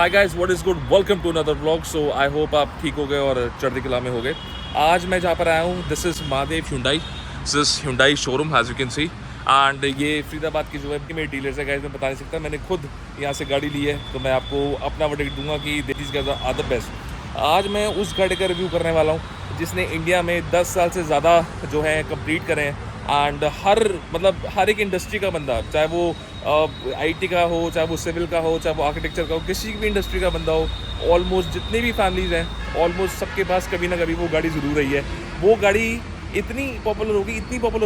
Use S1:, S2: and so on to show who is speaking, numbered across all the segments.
S1: Hi guys, what is good, welcome to another vlog. So I hope आप ठीक हो गए और चढ़ती कला में हो गए। आज मैं जहाँ पर आया हूँ, this is Mahadev Hyundai, this is Hyundai showroom as you can see. And ये फरीदाबाद की जो है मेरे डीलर्स है गाइस, मैं बता नहीं सकता, मैंने खुद यहाँ से गाड़ी ली है तो मैं आपको अपना वर्डिक्ट दूंगा कि this guys are the best. आज मैं उस गाड़ी का रिव्यू करने वाला हूँ जिसने इंडिया में 10 साल से ज़्यादा जो है कंप्लीट करे हैं। एंड हर एक इंडस्ट्री का बंदा, चाहे वो आईटी का हो, चाहे वो सिविल का हो, चाहे वो आर्किटेक्चर का हो, किसी भी इंडस्ट्री का बंदा हो, ऑलमोस्ट जितनी भी फैमिलीज़ हैं ऑलमोस्ट सबके पास कभी ना कभी वो गाड़ी ज़रूर रही है। वो गाड़ी इतनी पॉपुलर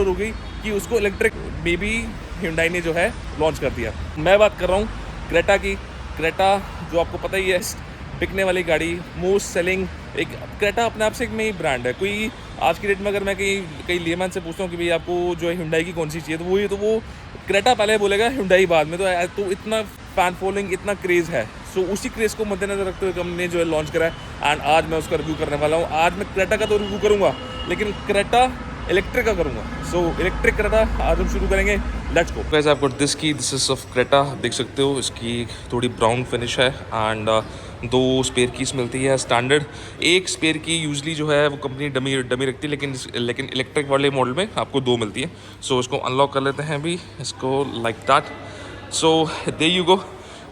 S1: हो गई कि उसको इलेक्ट्रिक में भी Hyundai ने जो है लॉन्च कर दिया। मैं बात कर रहा हूँ क्रेटा की। क्रेटा जो आपको पता ही है, बिकने वाली गाड़ी, मोस्ट सेलिंग एक क्रेटा अपने आप से एक में ही ब्रांड है। कोई आज की डेट में अगर मैं कई लेमैन से पूछता हूँ कि भाई आपको जो है Hyundai की कौन सी चाहिए, तो वो क्रेटा पहले बोलेगा, Hyundai बाद में। तो इतना फैन फॉलोइंग, इतना क्रेज़ है। सो उसी क्रेज़ को मद्देनजर रखते हुए कंपनी ने जो है लॉन्च करा है। एंड आज मैं उसका रिव्यू करने वाला हूँ। आज मैं क्रेटा का तो रिव्यू करूँगा, लेकिन क्रेटा इलेक्ट्रिक का करूँगा। सो इलेक्ट्रिक क्रेटा आज हम शुरू करेंगे। Let's go guys. आपको दिस इज ऑफ क्रेटा, देख सकते हो इसकी थोड़ी ब्राउन फिनिश है। एंड दो स्पेयर कीज मिलती है स्टैंडर्ड। एक स्पेयर की यूजली जो है वो कंपनी डमी रखती है, लेकिन इलेक्ट्रिक वाले मॉडल में आपको दो मिलती है। सो इसको अनलॉक कर लेते हैं अभी इसको, like that. So there you go,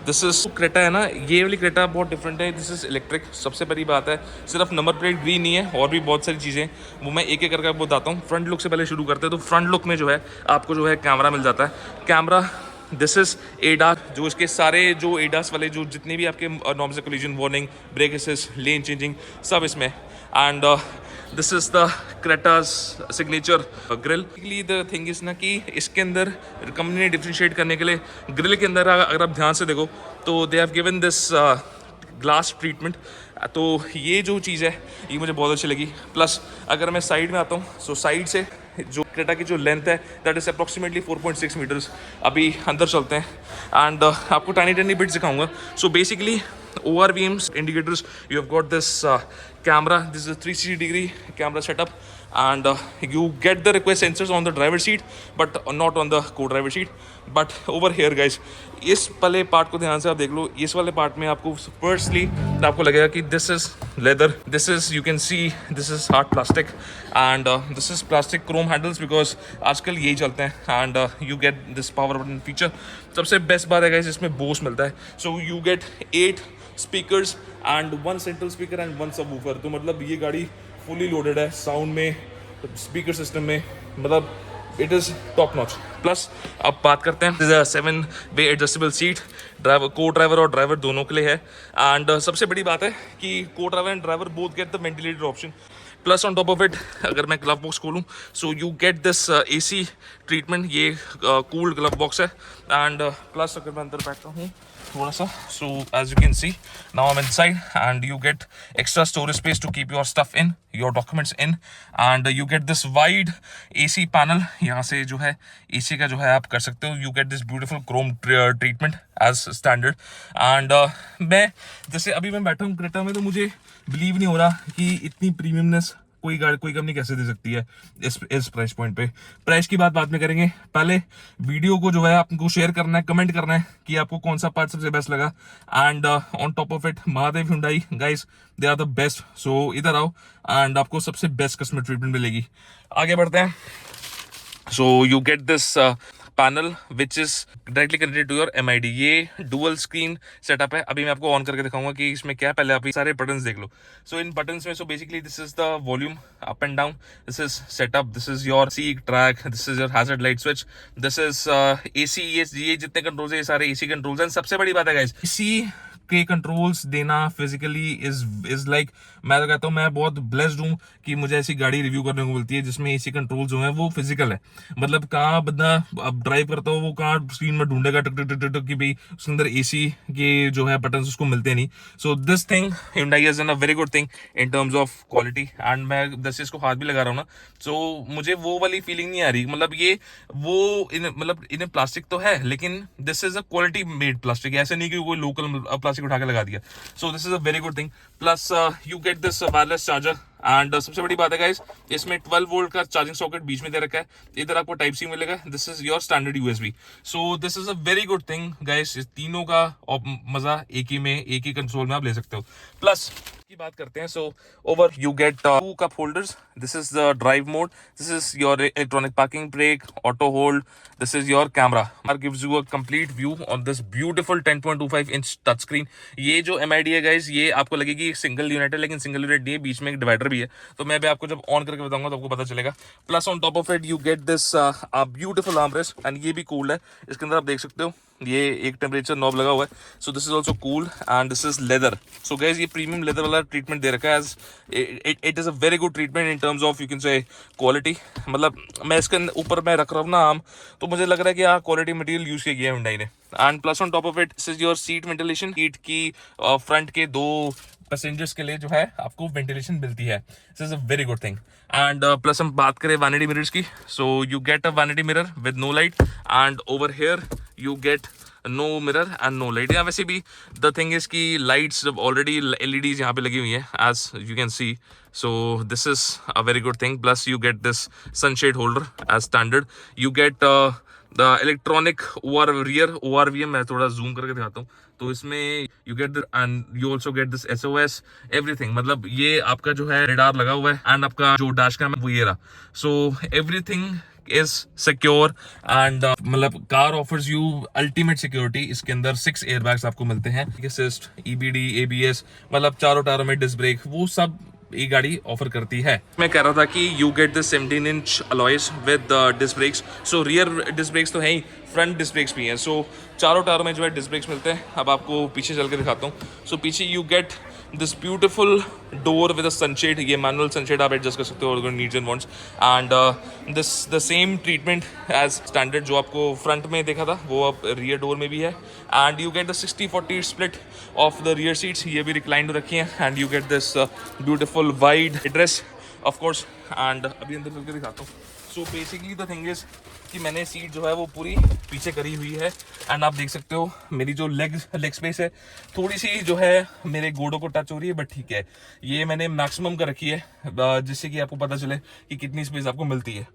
S1: this is Creta है ना। ये वाली क्रेटा बहुत डिफरेंट है, दिस इज़ इलेक्ट्रिक। सबसे बड़ी बात है सिर्फ नंबर प्लेट ग्रीन नहीं है, और भी बहुत सारी चीज़ें वो मैं एक एक करके आपको बताता हूँ। फ्रंट लुक से पहले शुरू करते हैं। तो फ्रंट लुक में जो है आपको जो है कैमरा मिल जाता है। कैमरा, दिस इज़ एडास, जो इसके सारे जो एडास वाले जो जितने भी आपके norms, collision warning, brake assist, lane changing, सब इसमें। And this is the Creta's signature grille. The thing is ना कि इसके अंदर कंपनी ने डिफ्रेंशिएट करने के लिए ग्रिल के अंदर अगर आप ध्यान से देखो तो they have given this glass treatment. तो ये जो चीज़ है ये मुझे बहुत अच्छी लगी। प्लस अगर मैं साइड में आता हूँ, सो साइड से जो क्रेटा की जो लेंथ है दैट इज़ अप्रॉक्सीमेटली 4.6 मीटर्स। अभी अंदर चलते हैं एंड आपको टाइनी बिट्स दिखाऊंगा। So basically ORVMs indicators, you have got this camera, this is a 360 degree camera setup, and you get the request sensors on the driver seat but not on the co-driver seat. But over here guys, इस वाले part को ध्यान से आप देख लो। इस वाले part में आपको फर्स्टली आपको लगेगा कि this is leather, this is, you can see this is hard plastic, and this is plastic Chrome handles, because आजकल यही चलते हैं। And you get this power button feature. सबसे बेस्ट बात है गाइस, इसमें बोस मिलता है। So you gate 8 speakers and 1 central speaker and 1 subwoofer. तो मतलब ये गाड़ी फुली लोडेड है साउंड में, स्पीकर सिस्टम में, मतलब it is top notch. Plus अब बात करते हैं 7 वे एडजस्टेबल सीट, ड्राइवर, को ड्राइवर और ड्राइवर दोनों के लिए है। एंड सबसे बड़ी बात है कि co driver and driver both get the ventilated option. Plus on top of it अगर मैं ग्लव बॉक्स खोलूँ, so you get this AC treatment. ये कूल्ड ग्लव बॉक्स है। एंड प्लस अगर मैं अंदर बैठता हूँ थोड़ा सा, so as you can see now I am inside, and you get extra storage space to keep your stuff in, your documents in. And you get this wide AC panel, यहाँ से जो है AC का जो है आप कर सकते हो। You get this beautiful chrome treatment as standard. And मैं जैसे अभी मैं बैठा हूँ क्रेटा में, तो मुझे बिलीव नहीं हो रहा कि इतनी प्रीमियमनेस कोई कंपनी कैसे दे सकती है इस प्राइस पॉइंट पे। प्राइस की बाद में करेंगे, पहले वीडियो को जो है आपको शेयर करना है, कमेंट करना है कि आपको कौन सा पार्ट सबसे बेस्ट लगा। And on top of it Mahadev Hyundai guys, they are the best. So इधर आओ एंड आपको सबसे बेस्ट कस्टमर ट्रीटमेंट मिलेगी। आगे बढ़ते हैं। So you get this panel which is directly connected to your MID। ये डुअल स्क्रीन सेटअप है। अभी मैं आपको ऑन करके दिखाऊंगा कि इसमें क्या है। पहले आप ये सारे बटन्स देख लो। सो इन बटन्स में, so basically this is the volume up and down, this is setup, this is your C track, this is your hazard light switch, this is AC। ये जितने कंट्रोल्स है ये सारे AC कंट्रोल्स हैं। सबसे बड़ी बात है गाइस, AC के कंट्रोल्स देना फिजिकली इज लाइक, मैं तो कहता हूँ मैं बहुत ब्लेस्ड हूँ कि मुझे ऐसी गाड़ी रिव्यू करने को मिलती है जिसमें AC कंट्रोल जो है वो फिजिकल है। मतलब कहाँ बंदा अब ड्राइव करता हो वो कहाँ स्क्रीन में ढूंढेगा टक टक टक टक कि भाई उसके अंदर AC के जो है बटन उसको मिलते नहीं। So this thing Hyundai has done a very good thing in terms of quality। And मैं जैसे इसको हाथ भी लगा रहा हूँ ना, सो मुझे वो वाली फीलिंग नहीं आ रही। मतलब ये वो इन्हें प्लास्टिक तो है, लेकिन this is a quality made plastic. ऐसे नहीं कि कोई लोकल प्लास्टिक उठा के लगा दिया। सो this is a very good thing. Plus you get this wireless charger and सबसे बड़ी बात है गाइस, इसमें 12 वोल्ट का चार्जिंग सॉकेट बीच में दे रखा है, इधर आपको टाइप सी मिलेगा, this is your standard USB. So this is a very good thing guys, इस तीनों का मजा एक ही में, एक ही कंसोल में आप ले सकते हो। प्लस की बात करते हैं, so over you get 2 cup holders, this is the drive mode, this is your electronic parking brake, auto hold, this is your camera, gives you a complete view on this beautiful 10.25 inch touch screen. ये जो MID है guys, ये आपको लगेगी single unit है, लेकिन single unit नहीं है, बीच में एक डिवाइडर भी है, तो मैं भी आपको जब ऑन करके बताऊंगा तो आपको पता चलेगा। Plus on top of it you get this beautiful armrest, and ये भी कूल है, इसके अंदर आप देख सकते हो ये एक टेम्परेचर नॉब लगा हुआ है, so this is also cool and this is leather. So guys ये प्रीमियम लेदर वाला ट्रीटमेंट दे रखा है, as it is a very good treatment in terms of you can say quality. मतलब मैं इसके ऊपर मैं रख रहा हूँ ना आम, तो मुझे लग रहा है कि हाँ क्वालिटी मटेरियल यूज किया गया है Hyundai ने। And plus on top of it this is your seat ventilation, seat की फ्रंट के 2 पैसेंजर्स के लिए जो है आपको वेंटिलेशन मिलती है, this is a very good thing. And plus हम बात करें वैनिटी मिरर्स की, so you get a vanity mirror with no light, and over here you get no mirror and no light. या वैसे भी द थिंग इज की lights already LEDs यहाँ पे लगी हुई है as you can see, so this is a very good thing। plus you get this sunshade holder as standard, you get the electronic rear ORVM, मैं थोड़ा zoom करके दिखाता हूँ, तो इसमें you get the and you also get this SOS everything, मतलब ये आपका जो है रेडार लगा हुआ है, एंड आपका जो डैश कैम है वो ये रहा, so everything is secure and मतलब car offers you ultimate security। इसके अंदर 6 एयरबैग्स आपको मिलते हैं, असिस्ट, EBD, ABS, मतलब चारों टायरों में डिस्क ब्रेक, वो सब ये गाड़ी ऑफर करती है। मैं कह रहा था कि you get this 17 inch alloys with disc brakes, so rear disc brakes तो है ही, फ्रंट डिस्क ब्रेक्स भी हैं, सो चारों टायरों में जो है डिस्क ब्रेक्स मिलते हैं। अब आपको पीछे चल के दिखाता हूँ, सो पीछे you get this beautiful door with a sunshade, ये मैनुअल सनशेड आप एडजस्ट कर सकते हो अगर needs and wants, and this the same treatment as standard जो आपको फ्रंट में देखा था वो अब रियर डोर में भी है, and you get the 60-40 split of the rear seats, ये भी रिक्लाइंड रखी हैं, and you get this beautiful wide address of course. And अभी अंदर चल के दिखाता हूँ, so basically the thing is कि मैंने सीट जो है वो पूरी पीछे करी हुई है, एंड आप देख सकते हो मेरी जो लेग स्पेस है थोड़ी सी जो है मेरे गोडों को टच हो रही है, बट ठीक है, ये मैंने मैक्सिमम कर रखी है जिससे कि आपको पता चले कि कितनी स्पेस आपको मिलती है।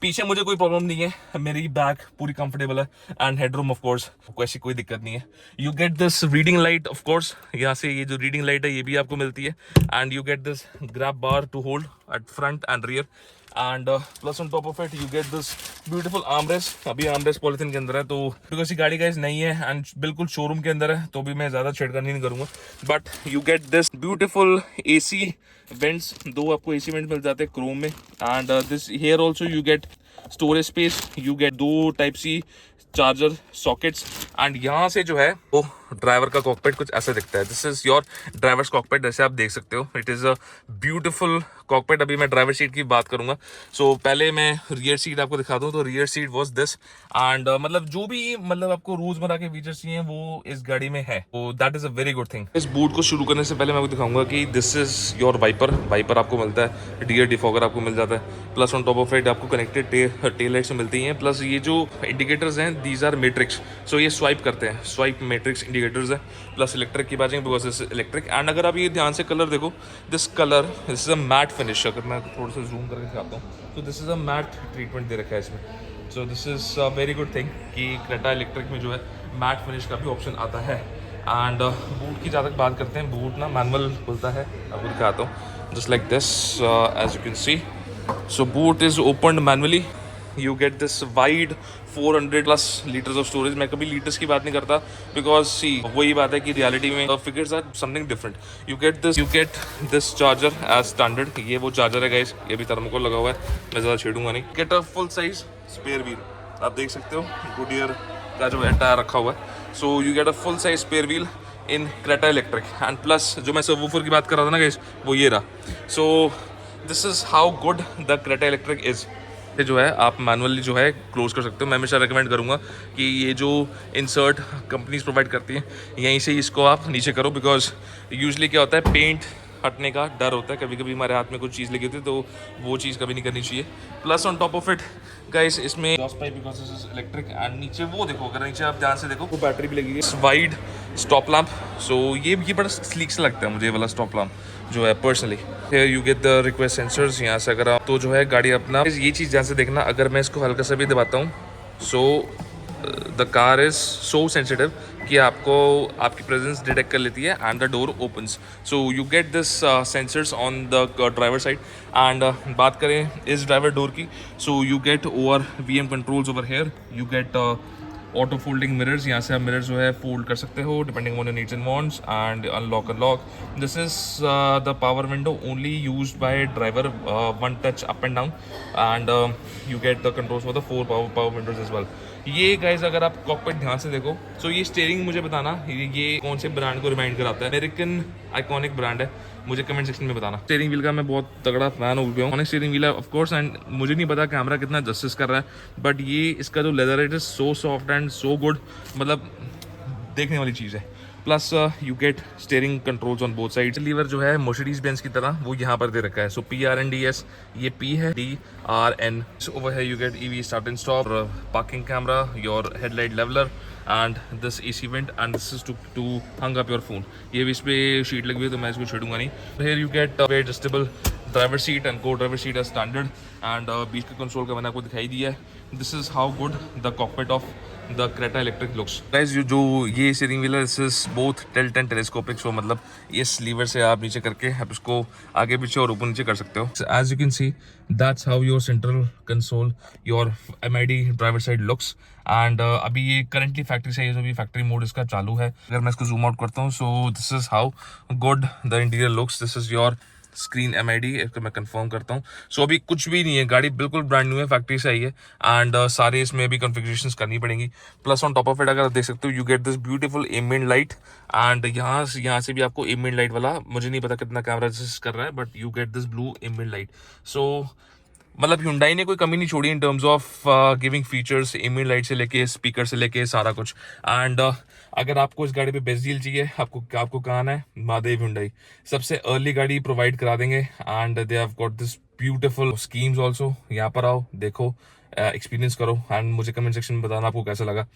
S1: पीछे मुझे कोई प्रॉब्लम नहीं है, मेरी बैक पूरी कंफर्टेबल है, एंड हेडरूम ऑफ कोर्स ऐसी कोई दिक्कत नहीं है। You get this reading light of course, यहाँ से ये जो रीडिंग लाइट है ये भी आपको मिलती है, and you get this grab bar to hold at front and rear, and plus on top of it you get this beautiful armrest. अभी आर्मरेस्ट पॉलिथीन के अंदर है, तो बिकॉज ये गाड़ी गाइस नहीं है एंड बिल्कुल शोरूम के अंदर है, तो भी मैं ज्यादा छेड़खानी नहीं करूंगा, but you get this beautiful AC vents, 2 आपको AC वेंट्स मिल जाते हैं क्रोम में, and this here also you get storage space, you get 2 type C charger sockets, and यहाँ से जो है वो ड्राइवर का कॉकपिट कुछ ऐसा दिखता है, this is your drivers cockpit, जैसे आप देख सकते हो it is a beautiful cockpit. अभी मैं ड्राइवर सीट की बात करूंगा, सो पहले मैं रियर सीट आपको दिखा दूं, तो rear seat was this, and मतलब जो भी मतलब आपको रोजमर्रा के फीचर्स चाहिए वो इस गाड़ी में है, तो that is a very good thing. इस बूट को शुरू करने से पहले मैं आपको दिखाऊंगा कि दिस इज योर वाइपर आपको मिलता है, डियर डिफॉगर आपको मिल जाता है, plus on top of it आपको कनेक्टेड टेल लाइट्स मिलती हैं, प्लस ये जो इंडिकेटर्स हैं दीज आर मैट्रिक्स, सो ये स्वाइप करते हैं, स्वाइप मैट्रिक्स इंडिकेटर्स है, प्लस इलेक्ट्रिक की बात है बिकॉज इज इलेक्ट्रिक, एंड अगर आप ये ध्यान से कलर देखो, this is a matte finish, अगर मैं थोड़ा सा जूम करके दिखाता हूँ, तो this is a matte treatment दे रखा है इसमें, so this is a very good thing कि क्रेटा इलेक्ट्रिक में जो है मैट फिनिश का भी ऑप्शन आता है। एंड बूट की ज़्यादा बात करते हैं, बूट ना मैनुअल खुलता है, आपको दिखाता हूँ, just like this as you can see, so boot is opened manually, you get this wide 400+ litres of storage. मैं कभी लीटर्स की बात नहीं करता बिकॉज सी वही बात है कि रियलिटी में figures are something different. You get this charger as standard, ये वो चार्जर है गाइस, ये भी थर्मोकोल लगा हुआ है, मैं ज़्यादा छेड़ूंगा नहीं। Get a full size spare wheel, आप देख सकते हो गुडियर का जो है टायर रखा हुआ है, so you get a full size spare wheel in Creta electric, and plus जो मैं सबवूफर की बात कर रहा था ना गाइस वो ये रहा। सो this is how good the Creta electric is. जो है आप मैनुअली जो है क्लोज कर सकते हो। मैं हमेशा रेकमेंड करूंगा कि ये जो इंसर्ट कंपनीज प्रोवाइड करती हैं यहीं से इसको आप नीचे करो, बिकॉज यूजुअली क्या होता है पेंट हटने का डर होता है, कभी कभी हमारे हाथ में कुछ चीज़ लगी होती है, तो वो चीज़ कभी नहीं करनी चाहिए। Plus on top of it guys, इसमें exhaust pipe because this is electric, and नीचे वो देखो, अगर नीचे आप ध्यान से देखो वो बैटरी भी लगी है, वाइड स्टॉप लैम्प। सो ये बड़ा स्लीक सा लगता है मुझे, ये वाला स्टॉप लैम्प जो है personally. Here you get the request sensors, यहाँ से अगर आप तो जो है गाड़ी अपना, ये चीज़ ध्यान से देखना, अगर मैं इसको हल्का सा भी दबाता हूँ, so the car is so sensitive कि आपको आपकी प्रेजेंस डिटेक्ट कर लेती है and the door opens. So you get this sensors on the driver side. And बात करें इस ड्राइवर डोर की, so you get over VM controls over here, you gate auto folding mirrors, यहाँ से आप मिरर्स जो है फोल्ड कर सकते हो depending on your needs and wants, and unlock. This is the power window only used by driver, one touch up and down, and you get the controls for the 4 power windows as well. ये guys अगर आप cockpit ध्यान से देखो, सो ये steering मुझे बताना ये कौन से ब्रांड को रिमाइंड कराता है। अमेरिकन आइकॉनिक ब्रांड है, मुझे कमेंट सेक्शन में बताना। स्टीयरिंग व्हील का मैं बहुत तगड़ा फैन हो गया हूँ, स्टीयरिंग व्हील है ऑफ कोर्स, एंड मुझे नहीं पता कैमरा कितना जस्टिस कर रहा है, बट ये इसका जो leather it is so soft and so good, मतलब देखने वाली चीज़ है। Plus you get steering controls on both side. Lever जो है मर्सिडीज बेंज की तरह वो यहाँ पर दे रखा है, सो PRNDS, ये P है, DRN। ओवर है you get EV start and stop, parking camera, your headlight leveller, and this AC vent, and this is to hung up your phone. ये भी इस पर शीट लगी हुई है तो मैं इसको छेड़ूंगा नहीं। Here you get adjustable driver seat and को driver seat as standard, and बीच के कंसोल का मैंने आपको दिखाई दिया है। This is how good the cockpit of the Creta electric looks. Guys जो ये स्टीयरिंग व्हील है, this is both tilt and telescopic, so मतलब इस लीवर से आप नीचे करके आप इसको आगे पीछे और ऊपर नीचे कर सकते हो। As you can see that's how your central console, your MID driver side looks. And अभी ये करंटली फैक्ट्री से अभी फैक्ट्री मोड इसका चालू है। अगर मैं इसको जूम आउट करता हूँ, सो this is how good the interior looks. This is your screen MID, इसको मैं कंफर्म करता हूँ। सो अभी कुछ भी नहीं है, गाड़ी बिल्कुल ब्रांड न्यू है, फैक्ट्री से आई है, एंड सारे इसमें भी कॉन्फ़िगरेशंस करनी पड़ेंगी। Plus on top of it अगर आप देख सकते हो, you get this beautiful ambient light, and यहाँ से भी आपको एम्बिएंट लाइट वाला, मुझे नहीं पता कितना कैमरा असिस्ट कर रहा है, but you get this blue ambient light. So मतलब Hyundai ने कोई कमी नहीं छोड़ी in terms of giving features, ambient light से लेके स्पीकर से लेके सारा कुछ। एंड अगर आपको इस गाड़ी पे बेस्ट डील चाहिए, आपको कहाँ आना है, महादेव Hyundai सबसे अर्ली गाड़ी प्रोवाइड करा देंगे, and they have got this beautiful schemes also. यहाँ पर आओ, देखो, एक्सपीरियंस करो, एंड मुझे कमेंट सेक्शन में बताना आपको कैसा लगा।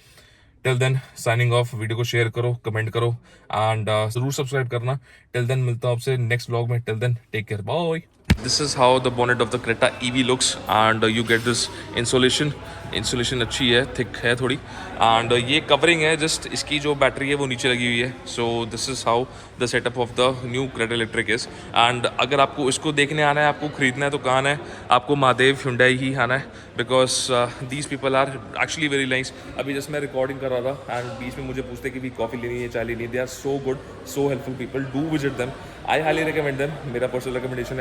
S1: Till then signing off, video को शेयर करो, कमेंट करो, एंड जरूर सब्सक्राइब करना। टिल देन मिलता हूँ आपसे नेक्स्ट व्लॉग में। Till then take care, bye. This is how the bonnet of the Creta EV looks, and you get this insulation अच्छी है, थिक है थोड़ी, एंड ये कवरिंग है जस्ट, इसकी जो बैटरी है वो नीचे लगी हुई है। So this is how the setup of the new Creta electric is. And अगर आपको इसको देखने आना है, आपको खरीदना है, तो कहाँ आना है, आपको महादेव Hyundai ही आना है, because these people are actually very nice. अभी जस्ट मैं रिकॉर्डिंग कर रहा था एंड बीच में मुझे पूछते कि भी कॉफ़ी लेनी है, चाय लेनी है, they are so good, so helpful people, do visit them, I highly recommend them, मेरा पर्सनल रिकमेंडेशन है।